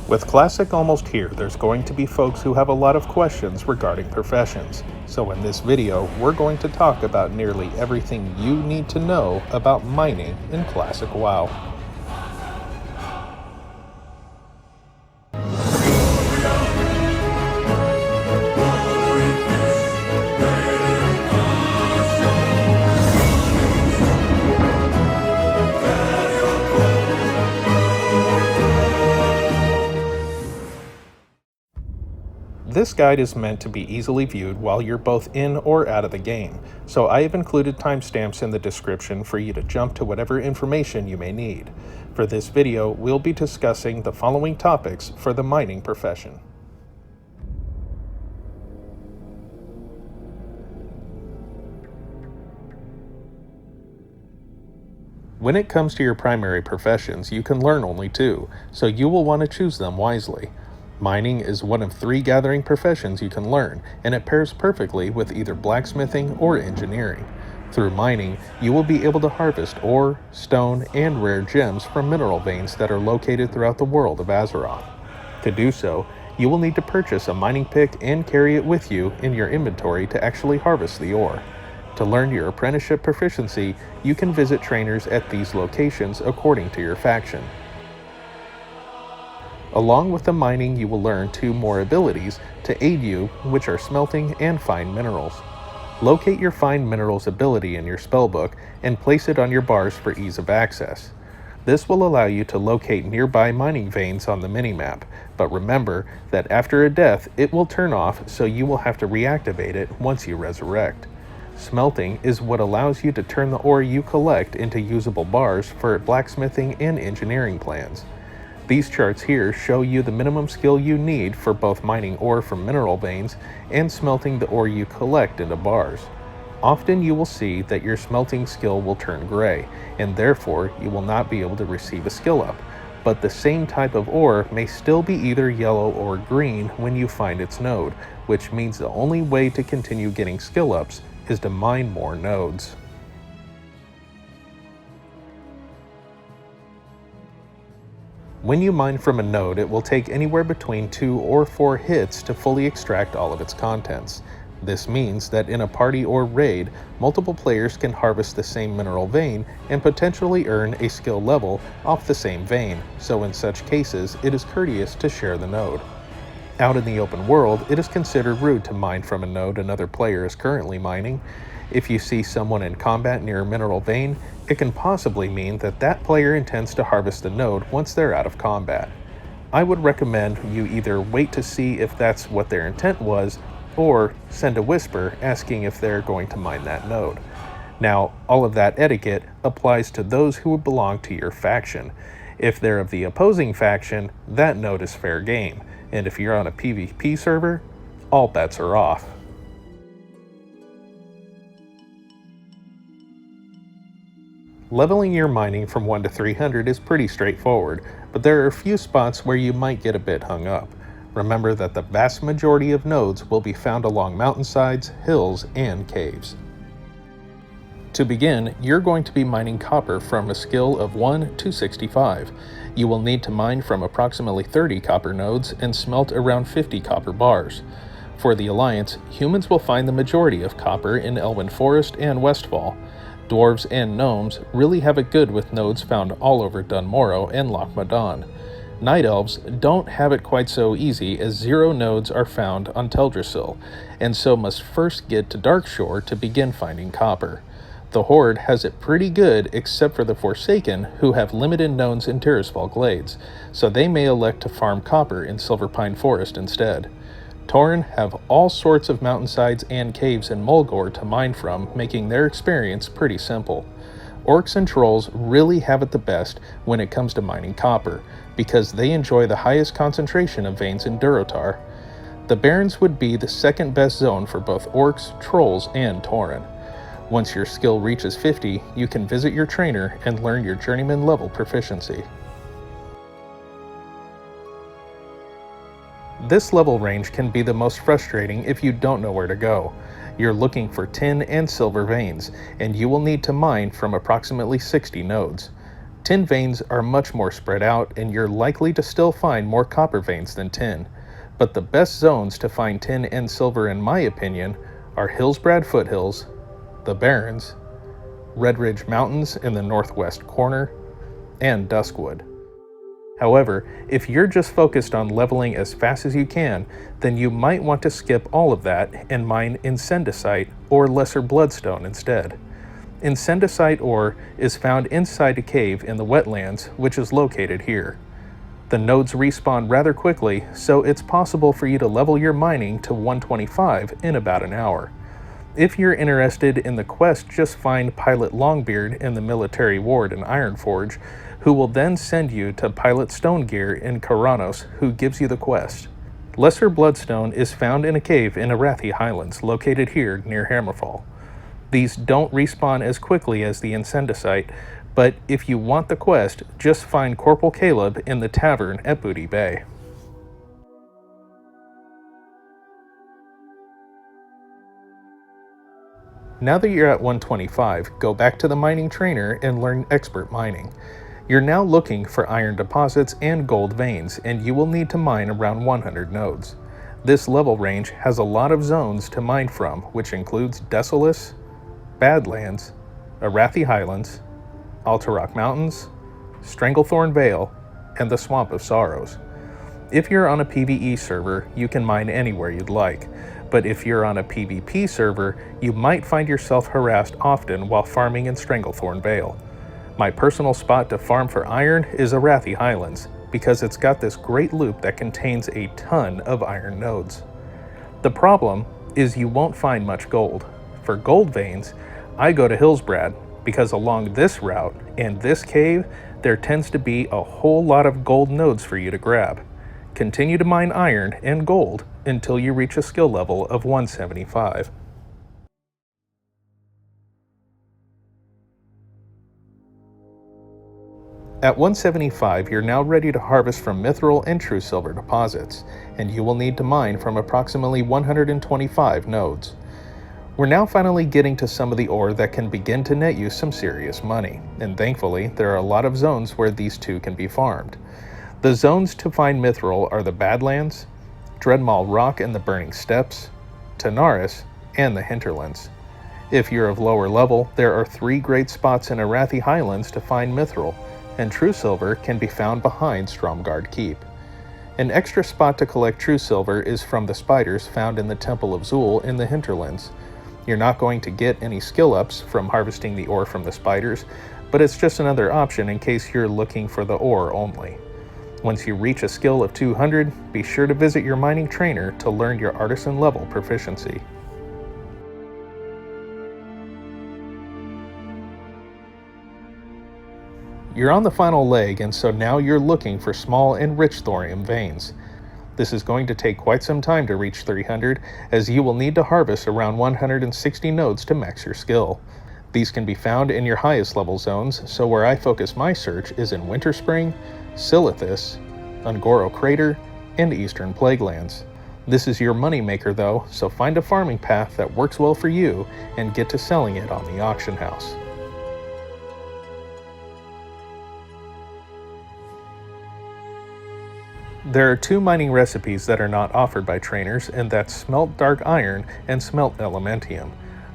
With Classic almost here, there's going to be folks who have a lot of questions regarding professions. So in this video, we're going to talk about nearly everything you need to know about mining in Classic WoW. This guide is meant to be easily viewed while you're both in or out of the game, so I have included timestamps in the description for you to jump to whatever information you may need. For this video, we'll be discussing the following topics for the mining profession. When it comes to your primary professions, you can learn only two, so you will want to choose them wisely. Mining is one of three gathering professions you can learn, and it pairs perfectly with either blacksmithing or engineering. Through mining, you will be able to harvest ore, stone, and rare gems from mineral veins that are located throughout the world of Azeroth. To do so, you will need to purchase a mining pick and carry it with you in your inventory to actually harvest the ore. To learn your apprenticeship proficiency, you can visit trainers at these locations according to your faction. Along with the mining, you will learn two more abilities to aid you, which are smelting and fine minerals. Locate your fine minerals ability in your spellbook and place it on your bars for ease of access. This will allow you to locate nearby mining veins on the minimap, but remember that after a death it will turn off, so you will have to reactivate it once you resurrect. Smelting is what allows you to turn the ore you collect into usable bars for blacksmithing and engineering plans. These charts here show you the minimum skill you need for both mining ore from mineral veins and smelting the ore you collect into bars. Often you will see that your smelting skill will turn gray, and therefore you will not be able to receive a skill up, but the same type of ore may still be either yellow or green when you find its node, which means the only way to continue getting skill ups is to mine more nodes. When you mine from a node, it will take anywhere between 2 or 4 hits to fully extract all of its contents. This means that in a party or raid, multiple players can harvest the same mineral vein and potentially earn a skill level off the same vein, so in such cases, it is courteous to share the node. Out in the open world, it is considered rude to mine from a node another player is currently mining. If you see someone in combat near a mineral vein, it can possibly mean that that player intends to harvest the node once they're out of combat. I would recommend you either wait to see if that's what their intent was, or send a whisper asking if they're going to mine that node. Now, all of that etiquette applies to those who belong to your faction. If they're of the opposing faction, that node is fair game, and if you're on a PvP server, all bets are off. Leveling your mining from 1 to 300 is pretty straightforward, but there are a few spots where you might get a bit hung up. Remember that the vast majority of nodes will be found along mountainsides, hills, and caves. To begin, you're going to be mining copper from a skill of 1 to 65. You will need to mine from approximately 30 copper nodes and smelt around 50 copper bars. For the Alliance, humans will find the majority of copper in Elwyn Forest and Westfall. Dwarves and gnomes really have it good with nodes found all over Dunmorrow and Loch Modan. Night Elves don't have it quite so easy, as 0 nodes are found on Teldrassil, and so must first get to Darkshore to begin finding copper. The Horde has it pretty good except for the Forsaken, who have limited nodes in Tirisfal Glades, so they may elect to farm copper in Silverpine Forest instead. Tauren have all sorts of mountainsides and caves in Mulgore to mine from, making their experience pretty simple. Orcs and trolls really have it the best when it comes to mining copper, because they enjoy the highest concentration of veins in Durotar. The Barrens would be the second best zone for both orcs, trolls, and Tauren. Once your skill reaches 50, you can visit your trainer and learn your journeyman level proficiency. This level range can be the most frustrating if you don't know where to go. You're looking for tin and silver veins, and you will need to mine from approximately 60 nodes. Tin veins are much more spread out, and you're likely to still find more copper veins than tin. But the best zones to find tin and silver, in my opinion, are Hillsbrad Foothills, the Barrens, Red Ridge Mountains in the northwest corner, and Duskwood. However, if you're just focused on leveling as fast as you can, then you might want to skip all of that and mine Incendicite or Lesser Bloodstone instead. Incendicite ore is found inside a cave in the wetlands, which is located here. The nodes respawn rather quickly, so it's possible for you to level your mining to 125 in about an hour. If you're interested in the quest, just find Pilot Longbeard in the military ward in Ironforge, who will then send you to Pilot Stonegear in Karanos, who gives you the quest. Lesser Bloodstone is found in a cave in Arathi Highlands, located here near Hammerfall. These don't respawn as quickly as the Incendicite, but if you want the quest, just find Corporal Caleb in the tavern at Booty Bay. Now that you're at 125, go back to the mining trainer and learn expert mining. You're now looking for iron deposits and gold veins, and you will need to mine around 100 nodes. This level range has a lot of zones to mine from, which includes Desolus, Badlands, Arathi Highlands, Altarock Mountains, Stranglethorn Vale, and the Swamp of Sorrows. If you're on a PvE server, you can mine anywhere you'd like, but if you're on a PvP server, you might find yourself harassed often while farming in Stranglethorn Vale. My personal spot to farm for iron is Arathi Highlands, because it's got this great loop that contains a ton of iron nodes. The problem is you won't find much gold. For gold veins, I go to Hillsbrad, because along this route and this cave, there tends to be a whole lot of gold nodes for you to grab. Continue to mine iron and gold until you reach a skill level of 175. At 175, you're now ready to harvest from Mithril and Truesilver deposits, and you will need to mine from approximately 125 nodes. We're now finally getting to some of the ore that can begin to net you some serious money, and thankfully there are a lot of zones where these two can be farmed. The zones to find Mithril are the Badlands, Dreadmaul Rock and the Burning Steppes, Tanaris, and the Hinterlands. If you're of lower level, there are 3 great spots in Arathi Highlands to find Mithril, and Truesilver can be found behind Stromgard Keep. An extra spot to collect Truesilver is from the spiders found in the Temple of Zul in the Hinterlands. You're not going to get any skill ups from harvesting the ore from the spiders, but it's just another option in case you're looking for the ore only. Once you reach a skill of 200, be sure to visit your mining trainer to learn your artisan level proficiency. You're on the final leg, and so now you're looking for small and rich thorium veins. This is going to take quite some time to reach 300, as you will need to harvest around 160 nodes to max your skill. These can be found in your highest level zones, so where I focus my search is in Winterspring, Silithus, Ungoro Crater, and Eastern Plaguelands. This is your moneymaker though, so find a farming path that works well for you and get to selling it on the auction house. There are 2 mining recipes that are not offered by trainers, and that's Smelt Dark Iron and Smelt Elementium.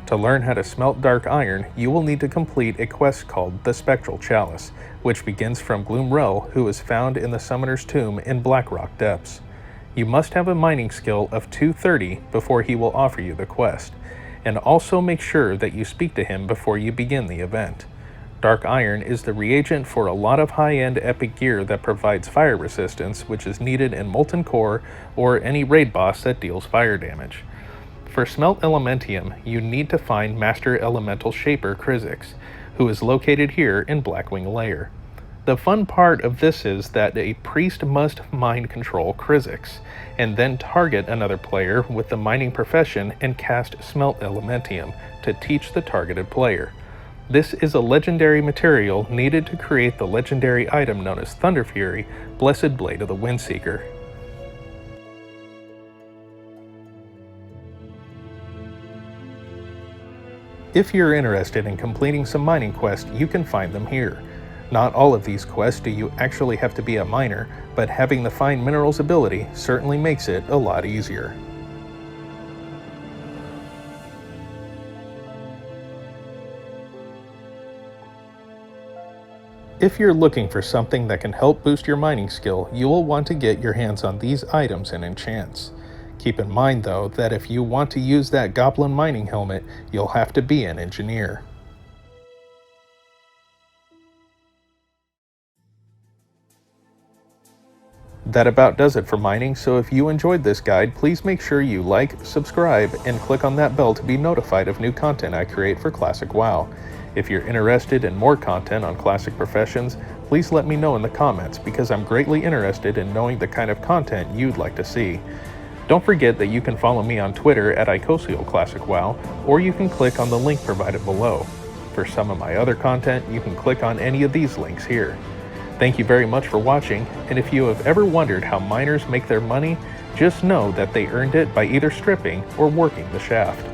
To learn how to smelt dark iron, you will need to complete a quest called the Spectral Chalice, which begins from Gloomrel, who is found in the Summoner's Tomb in Blackrock Depths. You must have a mining skill of 230 before he will offer you the quest, and also make sure that you speak to him before you begin the event. Dark iron is the reagent for a lot of high-end epic gear that provides fire resistance, which is needed in Molten Core or any raid boss that deals fire damage. For Smelt Elementium, you need to find Master Elemental Shaper Krizix, who is located here in Blackwing Lair. The fun part of this is that a priest must mind control Krizix, and then target another player with the mining profession and cast Smelt Elementium to teach the targeted player. This is a legendary material needed to create the legendary item known as Thunder Fury, Blessed Blade of the Windseeker. If you're interested in completing some mining quests, you can find them here. Not all of these quests do you actually have to be a miner, but having the Find Minerals ability certainly makes it a lot easier. If you're looking for something that can help boost your mining skill, you will want to get your hands on these items in Enchants. Keep in mind though that if you want to use that Goblin mining helmet, you'll have to be an engineer. That about does it for mining, so if you enjoyed this guide, please make sure you like, subscribe, and click on that bell to be notified of new content I create for Classic WoW. If you're interested in more content on classic professions, please let me know in the comments because I'm greatly interested in knowing the kind of content you'd like to see. Don't forget that you can follow me on Twitter at @ICOSIOClassicWoW, or you can click on the link provided below. For some of my other content, you can click on any of these links here. Thank you very much for watching, and if you have ever wondered how miners make their money, just know that they earned it by either stripping or working the shaft.